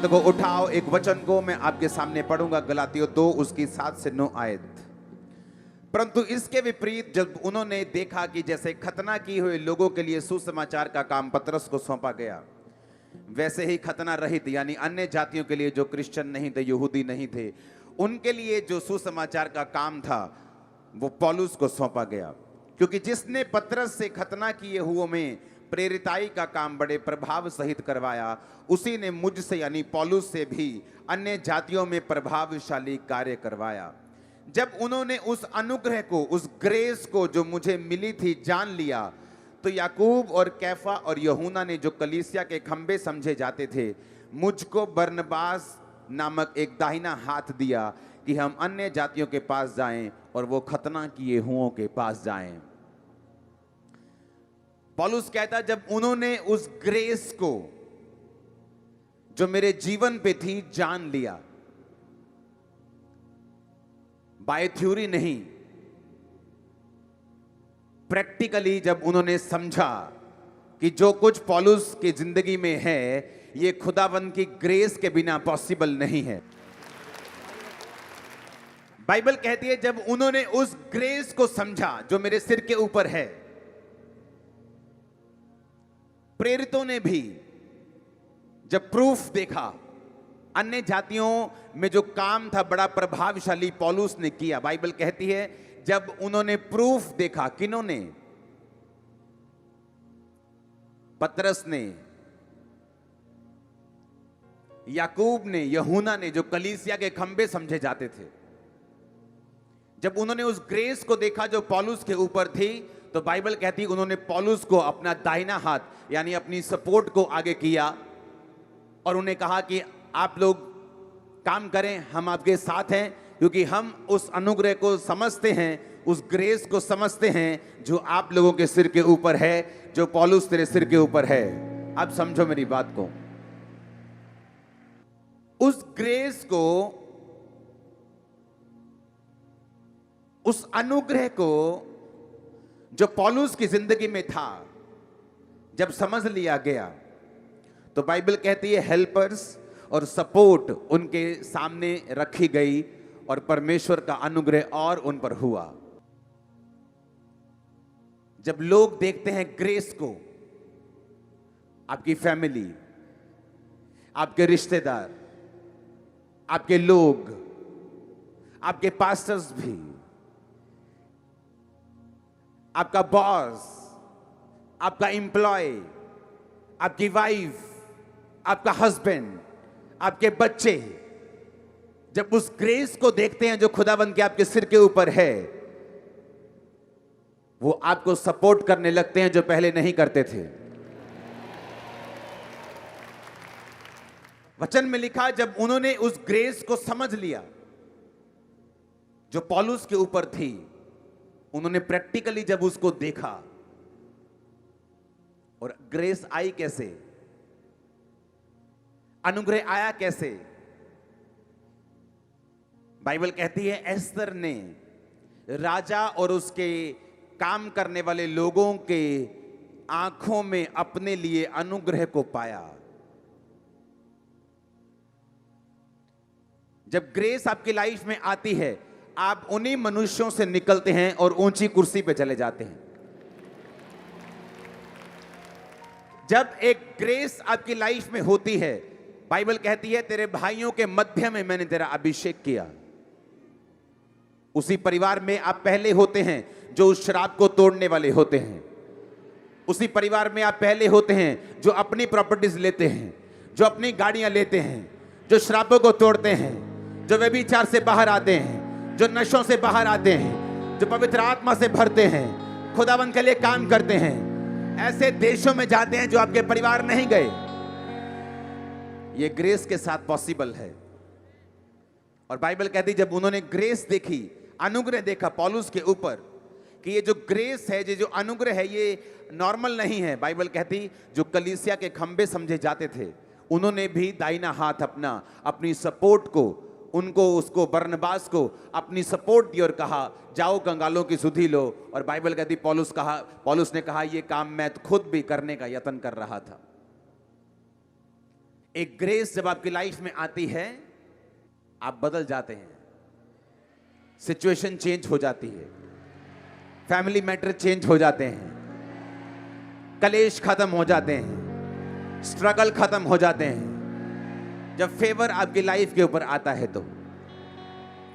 हाथ को उठाओ, एक वचन को मैं आपके सामने पढ़ूंगा, गलातियों 2 उसकी 7 से 9 आयत। परंतु इसके विपरीत जब उन्होंने देखा कि जैसे खतना किए हुए लोगों के लिए सुसमाचार का काम पतरस को सौंपा गया, वैसे ही खतना रहित यानी अन्य जातियों के लिए जो क्रिश्चियन नहीं थे, यहूदी नहीं थे, उनके लिए जो सुसमाचार का काम था वो पौलुस को सौंपा गया। क्योंकि जिसने पतरस से खतना किए हुओं में प्रेरिताई का काम बड़े प्रभाव सहित करवाया, उसी ने मुझसे यानी पौलुस से भी अन्य जातियों में प्रभावशाली कार्य करवाया। जब उन्होंने उस अनुग्रह को, उस ग्रेस को जो मुझे मिली थी जान लिया, तो याकूब और कैफा और यूहन्ना ने जो कलीसिया के खंबे समझे जाते थे, मुझको बरनबास नामक एक दाहिना हाथ दिया कि हम अन्य जातियों के पास जाएं और वो खतना किए हुओं के पास जाएं। पौलुस कहता, जब उन्होंने उस ग्रेस को जो मेरे जीवन पे थी जान लिया, बाय थ्योरी नहीं, प्रैक्टिकली जब उन्होंने समझा कि जो कुछ पौलुस की जिंदगी में है ये खुदावंद की ग्रेस के बिना पॉसिबल नहीं है। बाइबल कहती है जब उन्होंने उस ग्रेस को समझा जो मेरे सिर के ऊपर है, प्रेरितों ने भी जब प्रूफ देखा, अन्य जातियों में जो काम था बड़ा प्रभावशाली पौलुस ने किया। बाइबल कहती है जब उन्होंने प्रूफ देखा, किन्होंने? पतरस ने, याकूब ने, यूहन्ना ने, जो कलीसिया के खंबे समझे जाते थे। जब उन्होंने उस ग्रेस को देखा जो पौलुस के ऊपर थी, तो बाइबल कहती है उन्होंने पौलुस को अपना दाहिना हाथ यानी अपनी सपोर्ट को आगे किया और उन्हें कहा कि आप लोग काम करें, हम आपके साथ हैं, क्योंकि हम उस अनुग्रह को समझते हैं, उस ग्रेस को समझते हैं जो आप लोगों के सिर के ऊपर है, जो पौलुस तेरे सिर के ऊपर है। अब समझो मेरी बात को। उस ग्रेस को, उस अनुग्रह को जो पौलुस की जिंदगी में था, जब समझ लिया गया, तो बाइबल कहती है हेल्पर्स और सपोर्ट उनके सामने रखी गई और परमेश्वर का अनुग्रह और उन पर हुआ। जब लोग देखते हैं ग्रेस को, आपकी फैमिली, आपके रिश्तेदार, आपके लोग, आपके पास्टर्स भी, आपका बॉस, आपका एम्प्लॉय, आपकी वाइफ, आपका हस्बैंड, आपके बच्चे, जब उस ग्रेस को देखते हैं जो खुदावंद के आपके सिर के ऊपर है, वो आपको सपोर्ट करने लगते हैं जो पहले नहीं करते थे। वचन में लिखा जब उन्होंने उस ग्रेस को समझ लिया जो पौलुस के ऊपर थी, उन्होंने प्रैक्टिकली जब उसको देखा, और ग्रेस आई कैसे, अनुग्रह आया कैसे? बाइबल कहती है एस्तर ने राजा और उसके काम करने वाले लोगों के आंखों में अपने लिए अनुग्रह को पाया। जब ग्रेस आपकी लाइफ में आती है, आप उन्हीं मनुष्यों से निकलते हैं और ऊंची कुर्सी पे चले जाते हैं। जब एक ग्रेस आपकी लाइफ में होती है, बाइबल कहती है तेरे भाइयों के मध्य में मैंने तेरा अभिषेक किया। उसी परिवार में आप पहले होते हैं जो उस शराब को तोड़ने वाले होते हैं। उसी परिवार में आप पहले होते हैं जो अपनी प्रॉपर्टीज लेते हैं, जो अपनी गाड़ियां लेते हैं, जो शराबों को तोड़ते हैं, जो व्यभिचार से बाहर आते हैं, जो नशों से बाहर आते हैं, जो पवित्र आत्मा से भरते हैं, खुदावंद के लिए काम करते हैं। ऐसे देशों में जाते हैं जो आपके परिवार नहीं गए। ये ग्रेस के साथ पॉसिबल है। और बाइबल कहती जब उन्होंने ग्रेस देखी, अनुग्रह देखा पौलुस के ऊपर, कि ये जो ग्रेस है, ये जो अनुग्रह है, ये नॉर्मल नहीं है। बाइबल कहती जो कलीसिया के खंबे समझे जाते थे, उन्होंने भी दाहिना हाथ अपना, अपनी सपोर्ट को, उनको, उसको, बरनबास को अपनी सपोर्ट दी और कहा जाओ कंगालों की सुधि लो। और बाइबल कहती पौलुस ने कहा ये काम मैं खुद भी करने का यत्न कर रहा था। एक ग्रेस जब आपकी लाइफ में आती है, आप बदल जाते हैं, सिचुएशन चेंज हो जाती है, फैमिली मैटर चेंज हो जाते हैं, कलेश खत्म हो जाते हैं, स्ट्रगल खत्म हो जाते हैं। जब फेवर आपकी लाइफ के ऊपर आता है तो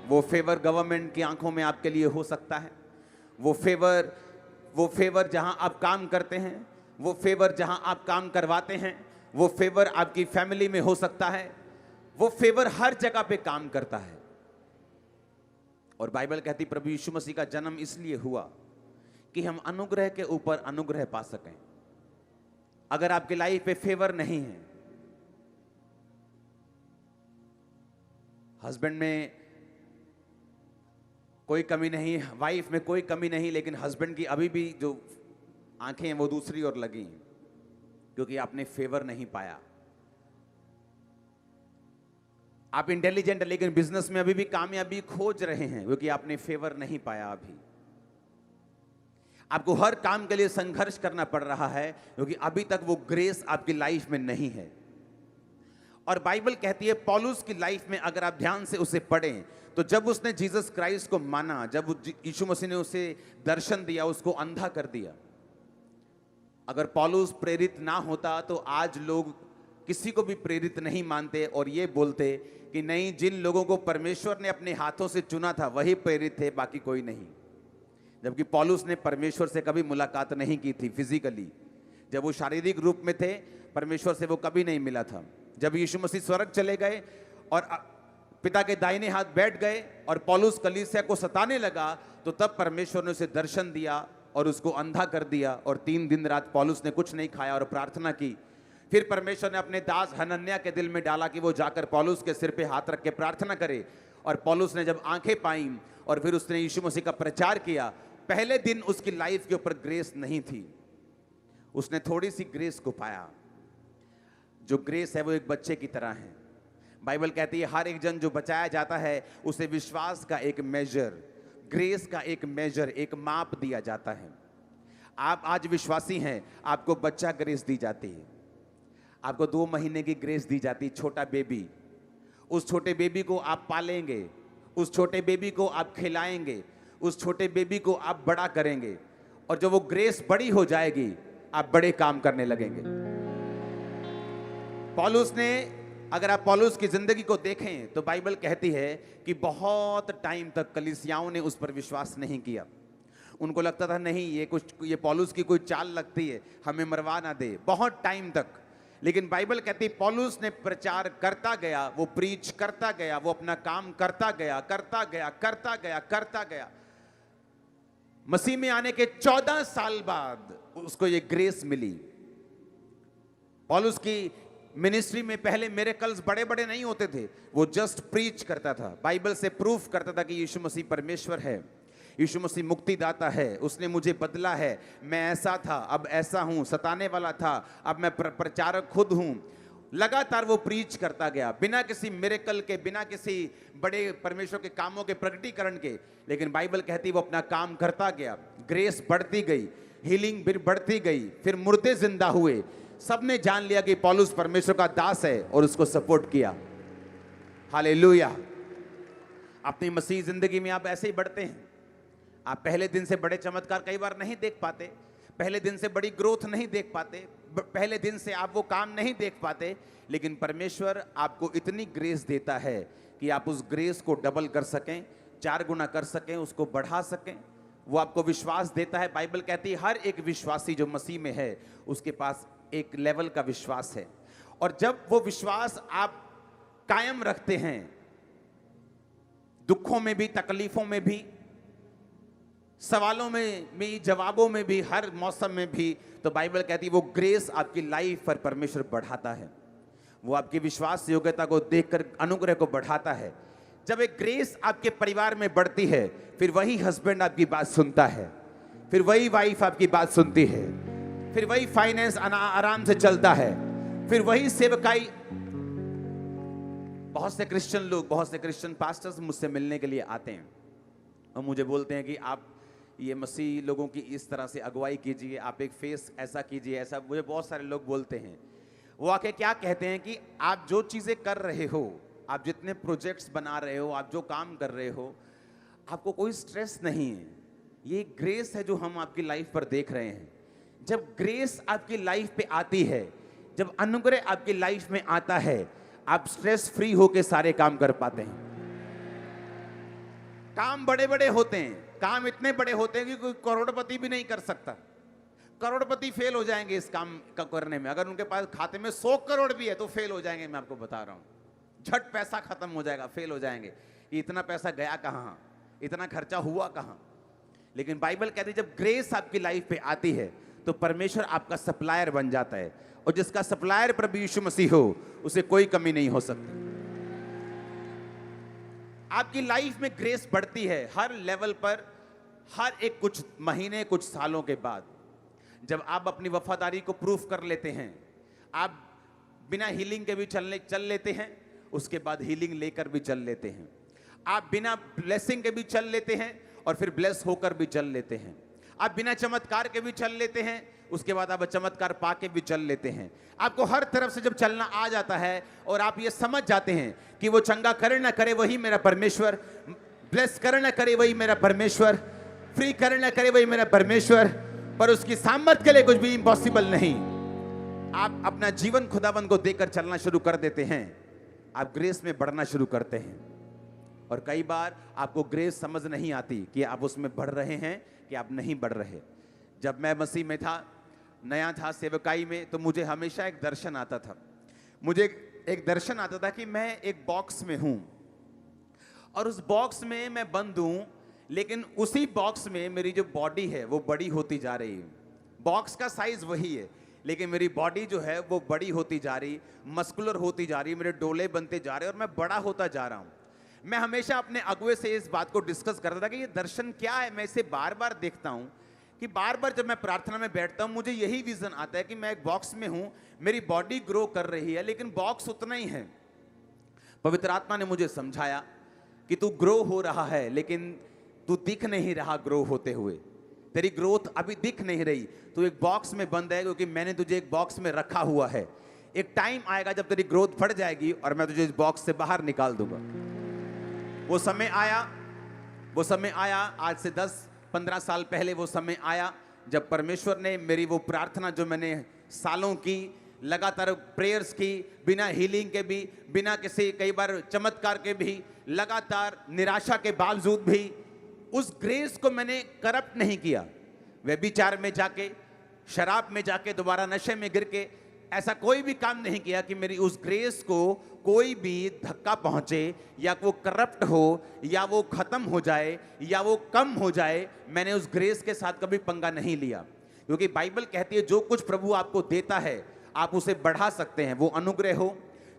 वो फेवर गवर्नमेंट की आंखों में आपके लिए हो सकता है, वो फेवर जहां आप काम करते हैं, वो फेवर जहां आप काम करवाते हैं, वो फेवर आपकी फैमिली में हो सकता है, वो फेवर हर जगह पे काम करता है। और बाइबल कहती प्रभु यीशु मसीह का जन्म इसलिए हुआ कि हम अनुग्रह के ऊपर अनुग्रह पा सकें। अगर आपकी लाइफ पे फेवर नहीं है, हस्बैंड में कोई कमी नहीं, वाइफ में कोई कमी नहीं, लेकिन हस्बैंड की अभी भी जो आंखें हैं वो दूसरी ओर लगी हैं, क्योंकि आपने फेवर नहीं पाया। आप इंटेलिजेंट है लेकिन बिजनेस में अभी भी कामयाबी खोज रहे हैं, क्योंकि आपने फेवर नहीं पाया। अभी आपको हर काम के लिए संघर्ष करना पड़ रहा है, क्योंकि अभी तक वो ग्रेस आपकी लाइफ में नहीं है। और बाइबल कहती है, पौलुस की लाइफ में अगर आप ध्यान से उसे पढ़ें तो जब उसने जीसस क्राइस्ट को माना, जब यीशु मसीह ने उसे दर्शन दिया, उसको अंधा कर दिया। अगर पौलुस प्रेरित ना होता तो आज लोग किसी को भी प्रेरित नहीं मानते और ये बोलते कि नहीं, जिन लोगों को परमेश्वर ने अपने हाथों से चुना था वही प्रेरित थे, बाकी कोई नहीं। जबकि पौलुस ने परमेश्वर से कभी मुलाकात नहीं की थी फिजिकली। जब वो शारीरिक रूप में थे, परमेश्वर से वो कभी नहीं मिला था। जब यीशु मसीह स्वर्ग चले गए और पिता के दाहिने हाथ बैठ गए और पौलुस कलीसिया को सताने लगा, तो तब परमेश्वर ने उसे दर्शन दिया और उसको अंधा कर दिया। और 3 दिन रात पौलुस ने कुछ नहीं खाया और प्रार्थना की। फिर परमेश्वर ने अपने दास हनन्याह के दिल में डाला कि वो जाकर पौलुस के सिर पे हाथ रख के प्रार्थना करे। और पौलुस ने जब आंखें पाई और फिर उसने यीशु मसीह का प्रचार किया, पहले दिन उसकी लाइफ के ऊपर ग्रेस नहीं थी, उसने थोड़ी सी ग्रेस को पाया। जो ग्रेस है वो एक बच्चे की तरह है। बाइबल कहती है हर एक जन जो बचाया जाता है उसे विश्वास का एक मेजर, ग्रेस का एक मेजर, एक माप दिया जाता है। आप आज विश्वासी हैं, आपको बच्चा ग्रेस दी जाती है। आपको 2 महीने की ग्रेस दी जाती है, छोटा बेबी। उस छोटे बेबी को आप पालेंगे, उस छोटे बेबी को आप खिलाएंगे, उस छोटे बेबी को आप बड़ा करेंगे, और जब वो ग्रेस बड़ी हो जाएगी आप बड़े काम करने लगेंगे। पौलुस ने, अगर आप पौलुस की जिंदगी को देखें तो बाइबल कहती है कि बहुत टाइम तक कलीसियाओं ने उस पर विश्वास नहीं किया। उनको लगता था नहीं, ये पौलुस की कोई चाल लगती है, हमें मरवा ना दे, बहुत टाइम तक। लेकिन बाइबल कहती पौलुस ने प्रचार करता गया, वो प्रीच करता गया, वो अपना काम करता गया, करता गया, करता गया, करता गया। मसीह में आने के 14 साल बाद उसको ये ग्रेस मिली। पौलुस की मिनिस्ट्री में पहले मिरेकल्स बड़े बड़े नहीं होते थे, वो जस्ट प्रीच करता था, बाइबल से प्रूफ करता था कि यीशु मसीह परमेश्वर है, यीशु मसीह मुक्तिदाता है, उसने मुझे बदला है, मैं ऐसा था अब ऐसा हूं, सताने वाला था अब मैं प्रचारक खुद हूं। लगातार वो प्रीच करता गया, बिना किसी मिरेकल के, बिना किसी बड़े परमेश्वर के कामों के प्रकटीकरण के। लेकिन बाइबल कहती वो अपना काम करता गया, ग्रेस बढ़ती गई, हीलिंग भी बढ़ती गई, फिर मुर्दे जिंदा हुए। सबने जान लिया कि पौलुस परमेश्वर का दास है और उसको सपोर्ट किया। हालेलुया। अपनी मसीह जिंदगी में आप ऐसे ही बढ़ते हैं। आप पहले दिन से बड़े चमत्कार कई बार नहीं देख पाते, पहले दिन से बड़ी ग्रोथ नहीं देख पाते, पहले दिन से आप वो काम नहीं देख पाते, लेकिन परमेश्वर आपको इतनी ग्रेस देता है कि आप उस ग्रेस को डबल कर सकें, 4 गुना कर सकें, उसको बढ़ा सकें। वो आपको विश्वास देता है। बाइबल कहती है हर एक विश्वासी जो मसीह में है उसके पास एक लेवल का विश्वास है, और जब वो विश्वास आप कायम रखते हैं, दुखों में भी, तकलीफों में भी, सवालों में भी, जवाबों में भी, हर मौसम में भी, तो बाइबल कहती है वो ग्रेस आपकी लाइफ पर परमेश्वर बढ़ाता है। वो आपकी विश्वास योग्यता को देखकर अनुग्रह को बढ़ाता है। जब एक ग्रेस आपके परिवार में बढ़ती है, फिर वही हस्बैंड आपकी बात सुनता है, फिर वही वाइफ आपकी बात सुनती है, फिर वही फाइनेंस आराम से चलता है, फिर वही सेवकाई। बहुत से क्रिश्चियन लोग, बहुत से क्रिश्चियन पास्टर्स मुझसे मिलने के लिए आते हैं और मुझे बोलते हैं कि आप ये मसीह लोगों की इस तरह से अगुवाई कीजिए, आप एक फेस ऐसा कीजिए, ऐसा। मुझे बहुत सारे लोग बोलते हैं वो आके क्या कहते हैं कि आप जो चीजें कर रहे हो, आप जितने प्रोजेक्ट्स बना रहे हो, आप जो काम कर रहे हो, आपको कोई स्ट्रेस नहीं है। ये ग्रेस है जो हम आपकी लाइफ पर देख रहे हैं। जब ग्रेस आपकी लाइफ पे आती है, जब अनुग्रह आपकी लाइफ में आता है, आप स्ट्रेस फ्री होके सारे काम कर पाते हैं। काम बड़े बड़े होते हैं, काम इतने बड़े होते हैं कि कोई करोड़पति भी नहीं कर सकता। करोड़पति फेल हो जाएंगे इस काम का करने में। अगर उनके पास खाते में 100 करोड़ भी है तो फेल हो जाएंगे। मैं आपको बता रहा हूं, झट पैसा खत्म हो जाएगा, फेल हो जाएंगे। इतना पैसा गया कहां, इतना खर्चा हुआ कहां। लेकिन बाइबल कहती है जब ग्रेस आपकी लाइफ पे आती है तो परमेश्वर आपका सप्लायर बन जाता है, और जिसका सप्लायर प्रभु यीशु मसीह हो, उसे कोई कमी नहीं हो सकती। आपकी लाइफ में ग्रेस बढ़ती है हर लेवल पर, हर एक कुछ महीने, कुछ सालों के बाद। जब आप अपनी वफादारी को प्रूफ कर लेते हैं, आप बिना हीलिंग के भी चल लेते हैं, उसके बाद हीलिंग लेकर भी चल लेते हैं। आप बिना ब्लेसिंग के भी चल लेते हैं और फिर ब्लेस होकर भी चल लेते हैं। आप बिना चमत्कार के भी चल लेते हैं, उसके बाद आप चमत्कार पाके भी चल लेते हैं। आपको हर तरफ से जब चलना आ जाता है और आप ये समझ जाते हैं कि वो चंगा करे ना करे वही मेरा परमेश्वर, ब्लेस करे ना करे वही मेरा परमेश्वर, फ्री करे ना करे वही मेरा परमेश्वर, पर उसकी सामर्थ के लिए कुछ भी इम्पॉसिबल नहीं। आप अपना जीवन खुदाबंद को देकर चलना शुरू कर देते हैं, आप ग्रेस में बढ़ना शुरू करते हैं। और कई बार आपको ग्रेस समझ नहीं आती कि आप उसमें बढ़ रहे हैं कि आप नहीं बढ़ रहे। जब मैं मसीह में था, नया था सेवकाई में, तो मुझे हमेशा एक दर्शन आता था। मुझे एक दर्शन आता था कि मैं एक बॉक्स में हूं और उस बॉक्स में मैं बंद हूं, लेकिन उसी बॉक्स में मेरी जो बॉडी है वो बड़ी होती जा रही है। बॉक्स का साइज वही है, लेकिन मेरी बॉडी जो है वो बड़ी होती जा रही, मस्कुलर होती जा रही, मेरे डोले बनते जा रहे और मैं बड़ा होता जा रहा हूं। मैं हमेशा अपने अगुए से इस बात को डिस्कस करता था कि ये दर्शन क्या है। मैं इसे बार बार देखता हूं कि बार बार जब मैं प्रार्थना में बैठता हूं मुझे यही विजन आता है कि मैं एक बॉक्स में हूं, मेरी बॉडी ग्रो कर रही है, लेकिन बॉक्स उतना ही है। पवित्र आत्मा ने मुझे समझाया कि तू ग्रो हो रहा है, लेकिन तू दिख नहीं रहा ग्रो होते हुए। तेरी ग्रोथ अभी दिख नहीं रही, तू एक बॉक्स में बंद है, क्योंकि मैंने तुझे एक बॉक्स में रखा हुआ है। एक टाइम आएगा जब तेरी ग्रोथ बढ़ जाएगी और मैं तुझे इस बॉक्स से बाहर निकाल दूंगा। वो समय आया आज से 10-15 साल पहले। वो समय आया जब परमेश्वर ने मेरी वो प्रार्थना जो मैंने सालों की, लगातार प्रेयर्स की, बिना हीलिंग के भी, बिना किसी कई बार चमत्कार के भी, लगातार निराशा के बावजूद भी, उस ग्रेस को मैंने करप्ट नहीं किया। व्यभिचार में जाके, शराब में जाके, दोबारा नशे में गिर के ऐसा कोई भी काम नहीं किया कि मेरी उस ग्रेस को कोई भी धक्का पहुंचे, या वो करप्ट हो, या वो खत्म हो जाए, या वो कम हो जाए। मैंने उस ग्रेस के साथ कभी पंगा नहीं लिया, क्योंकि बाइबल कहती है जो कुछ प्रभु आपको देता है आप उसे बढ़ा सकते हैं। वो अनुग्रह हो,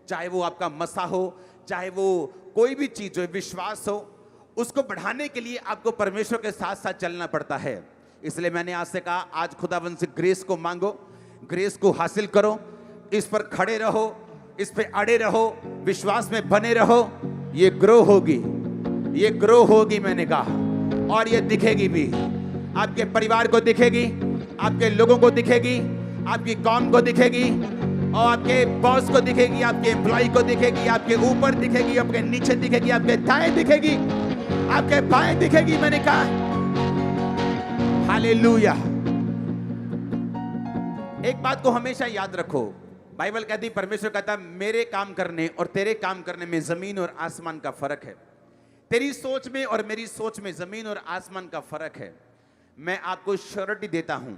चाहे वो आपका मसा हो, चाहे वो कोई भी चीज हो, विश्वास हो, उसको बढ़ाने के लिए आपको परमेश्वर के साथ साथ चलना पड़ता है। इसलिए मैंने आज से कहा, आज खुदावंद से ग्रेस को मांगो, ग्रेस को हासिल करो, इस पर खड़े रहो, इस पे अड़े रहो, विश्वास में बने रहो। ये ग्रो होगी, ये ग्रो होगी मैंने कहा, और ये दिखेगी भी। आपके परिवार को दिखेगी, आपके लोगों को दिखेगी, आपकी कौम को दिखेगी, और आपके बॉस को दिखेगी, आपके एम्प्लॉय को दिखेगी, आपके ऊपर दिखेगी, आपके नीचे दिखेगी, आपके दाएं दिखेगी, आपके बाएं दिखेगी। मैंने कहा हालेलुया। एक बात को हमेशा याद रखो, बाइबल कहती, परमेश्वर कहता मेरे काम करने और तेरे काम करने में जमीन और आसमान का फर्क है। तेरी सोच में और मेरी सोच में जमीन और आसमान का फर्क है। मैं आपको श्योरिटी देता हूं,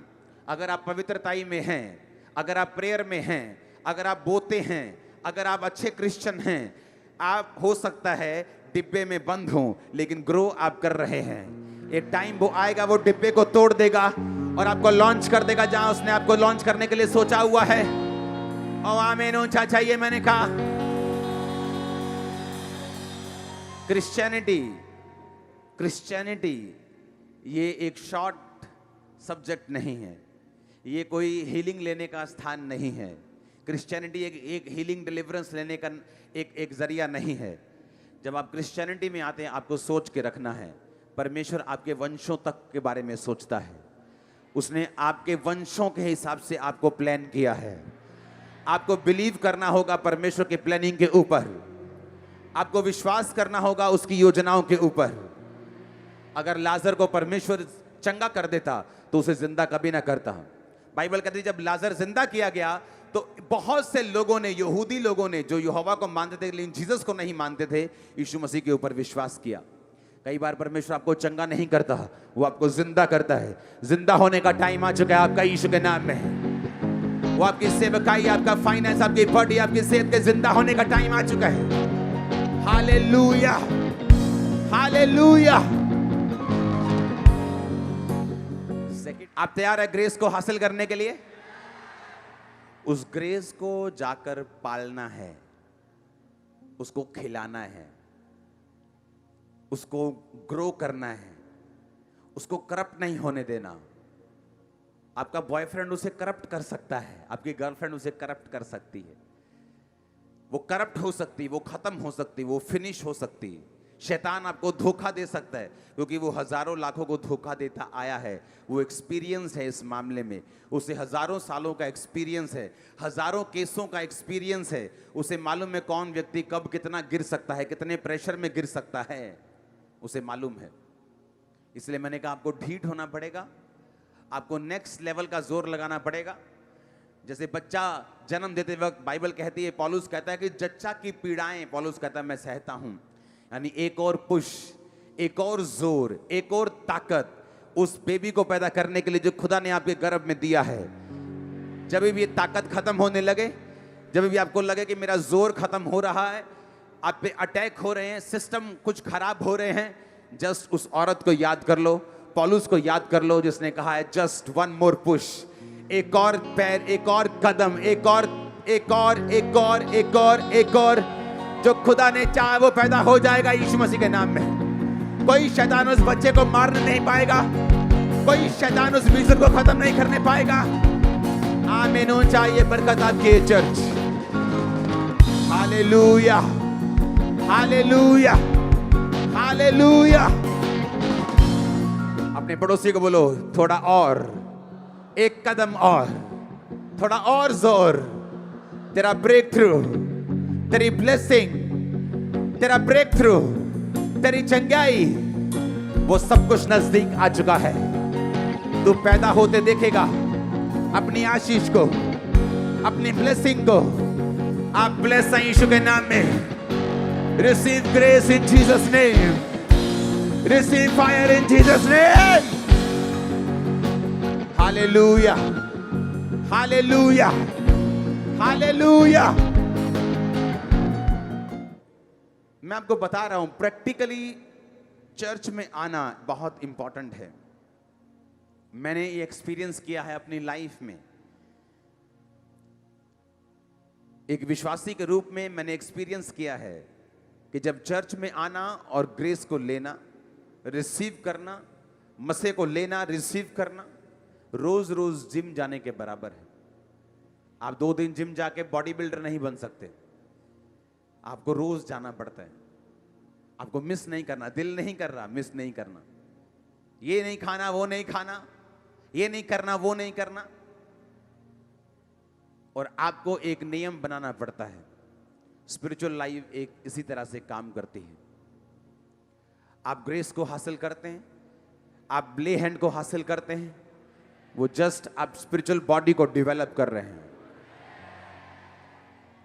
अगर आप पवित्रताई में हैं, अगर आप प्रेयर में हैं, अगर आप बोते हैं, अगर आप अच्छे क्रिश्चियन हैं, आप हो सकता है डिब्बे में बंद हो, लेकिन ग्रो आप कर रहे हैं। एक टाइम वो आएगा, वो डिब्बे को तोड़ देगा और आपको लॉन्च कर देगा जहां उसने आपको लॉन्च करने के लिए सोचा हुआ है। और आमीन ऊंचा चाहिए। मैंने कहा क्रिश्चियनिटी ये एक शॉर्ट सब्जेक्ट नहीं है, ये कोई हीलिंग लेने का स्थान नहीं है। क्रिश्चियनिटी एक हीलिंग डिलीवरेंस लेने का एक जरिया नहीं है। जब आप क्रिश्चियनिटी में आते हैं, आपको सोच के रखना है, परमेश्वर आपके वंशों तक के बारे में सोचता है। उसने आपके वंशों के हिसाब से आपको प्लान किया है। आपको बिलीव करना होगा परमेश्वर के प्लानिंग के ऊपर, आपको विश्वास करना होगा उसकी योजनाओं के ऊपर। अगर लाजर को परमेश्वर चंगा कर देता तो उसे जिंदा कभी ना करता। बाइबल कहती है जब लाजर जिंदा किया गया तो बहुत से लोगों ने, यहूदी लोगों ने, जो यहोवा को मानते थे लेकिन जीसस को नहीं मानते थे, यीशु मसीह के ऊपर विश्वास किया। कई बार परमेश्वर आपको चंगा नहीं करता, वो आपको जिंदा करता है। जिंदा होने का टाइम आ चुका है आपका यीशु के नाम में। वो आपकी सेवकाई, आपका फाइनेंस, आपकी बॉडी, आपकी सेहत के जिंदा होने का टाइम आ चुका है। Hallelujah, hallelujah. आप तैयार है ग्रेस को हासिल करने के लिए? उस ग्रेस को जाकर पालना है, उसको खिलाना है, उसको ग्रो करना है, उसको करप्ट नहीं होने देना। आपका बॉयफ्रेंड उसे करप्ट कर सकता है, आपकी गर्लफ्रेंड उसे करप्ट कर सकती है, वो करप्ट हो सकती है, वो खत्म हो सकती है, वो फिनिश हो सकती है। शैतान आपको धोखा दे सकता है क्योंकि वो हजारों लाखों को धोखा देता आया है। वो एक्सपीरियंस है इस मामले में, उसे हजारों सालों का एक्सपीरियंस है, हजारों केसों का एक्सपीरियंस है। उसे मालूम है कौन व्यक्ति कब कितना गिर सकता है, कितने प्रेशर में गिर सकता है, उसे मालूम है। इसलिए मैंने कहा आपको ढीठ होना पड़ेगा, आपको नेक्स्ट लेवल का जोर लगाना पड़ेगा। जैसे बच्चा जन्म देते वक्त बाइबल कहती है, पौलुस कहता है कि जच्चा की पीड़ाएं, पौलुस कहता है मैं सहता हूं। यानी एक और पुश, एक और जोर, एक और ताकत उस बेबी को पैदा करने के लिए जो खुदा ने आपके गर्भ में दिया है। जब भी ये ताकत खत्म होने लगे, जब भी आपको लगे कि मेरा जोर खत्म हो रहा है, आप पे अटैक हो रहे हैं, सिस्टम कुछ खराब हो रहे हैं, जस्ट उस औरत को याद कर लो, पौलुस को याद कर लो जिसने कहा है जस्ट वन मोर पुश, एक और पैर, एक और कदम, एक और, एक और, एक और, एक और, एक और। जो खुदा ने चाहा वो पैदा हो जाएगा यीशु मसीह के नाम में। कोई शैतान उस बच्चे को मारने नहीं पाएगा, कोई शैतान उस विजन को खत्म नहीं करने पाएगा। आमीन हो चाहिए बरकत आपके चर्च। Hallelujah, hallelujah, hallelujah. अपने पड़ोसी को बोलो थोड़ा और, एक कदम और, थोड़ा और जोर। तेरा ब्रेक थ्रू, तेरी ब्लेसिंग, तेरा ब्रेक थ्रू, तेरी चंगाई, वो सब कुछ नजदीक आ चुका है। तू पैदा होते देखेगा अपनी आशीष को, अपनी ब्लेसिंग को। आप ब्लेस हैं यीशु के नाम में। Receive grace in Jesus name, receive fire in Jesus name. Hallelujah, hallelujah, hallelujah. मैं आपको बता रहा हूं प्रैक्टिकली चर्च में आना बहुत इंपॉर्टेंट है। मैंने ये एक्सपीरियंस किया है अपनी लाइफ में। एक विश्वासी के रूप में मैंने एक्सपीरियंस किया है कि जब चर्च में आना और ग्रेस को लेना, रिसीव करना, मसीह को लेना, रिसीव करना, रोज रोज जिम जाने के बराबर है। आप 2 दिन जिम जाके बॉडी बिल्डर नहीं बन सकते, आपको रोज जाना पड़ता है। आपको मिस नहीं करना, दिल नहीं कर रहा, मिस नहीं करना। ये नहीं खाना, वो नहीं खाना, ये नहीं करना, वो नहीं करना। और आपको एक नियम बनाना पड़ता है। स्पिरिचुअल लाइफ एक इसी तरह से काम करती है। आप ग्रेस को हासिल करते हैं, आप ले हैंड को हासिल करते हैं, वो जस्ट आप स्पिरिचुअल बॉडी को डेवलप कर रहे हैं।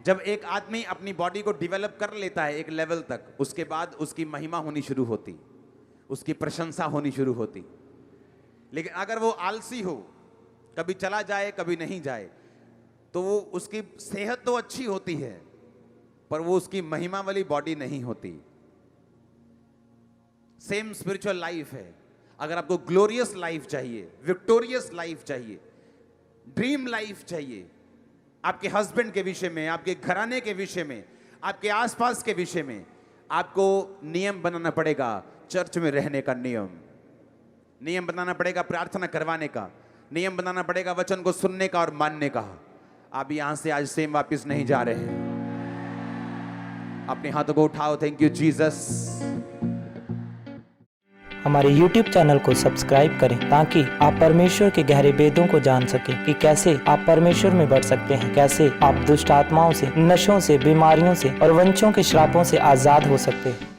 जब एक आदमी अपनी बॉडी को डेवलप कर लेता है एक लेवल तक, उसके बाद उसकी महिमा होनी शुरू होती, उसकी प्रशंसा होनी शुरू होती। लेकिन अगर वो आलसी हो, कभी चला जाए कभी नहीं जाए, तो वो उसकी सेहत तो अच्छी होती है पर वो उसकी महिमा वाली बॉडी नहीं होती। सेम स्पिरिचुअल लाइफ है। अगर आपको ग्लोरियस लाइफ चाहिए, विक्टोरियस लाइफ चाहिए, ड्रीम लाइफ चाहिए, आपके हस्बैंड के विषय में, आपके घराने के विषय में, आपके आसपास के विषय में, आपको नियम बनाना पड़ेगा। चर्च में रहने का नियम बनाना पड़ेगा, प्रार्थना करवाने का नियम बनाना पड़ेगा, वचन को सुनने का और मानने का। आप यहां से आज सेम वापस नहीं जा रहे हैं। अपने हाथों को उठाओ। Thank you Jesus. हमारे YouTube चैनल को सब्सक्राइब करें ताकि आप परमेश्वर के गहरे वेदों को जान सकें कि कैसे आप परमेश्वर में बढ़ सकते हैं, कैसे आप दुष्ट आत्माओं से, नशों से, बीमारियों से और वंशों के श्रापों से आजाद हो सकते हैं।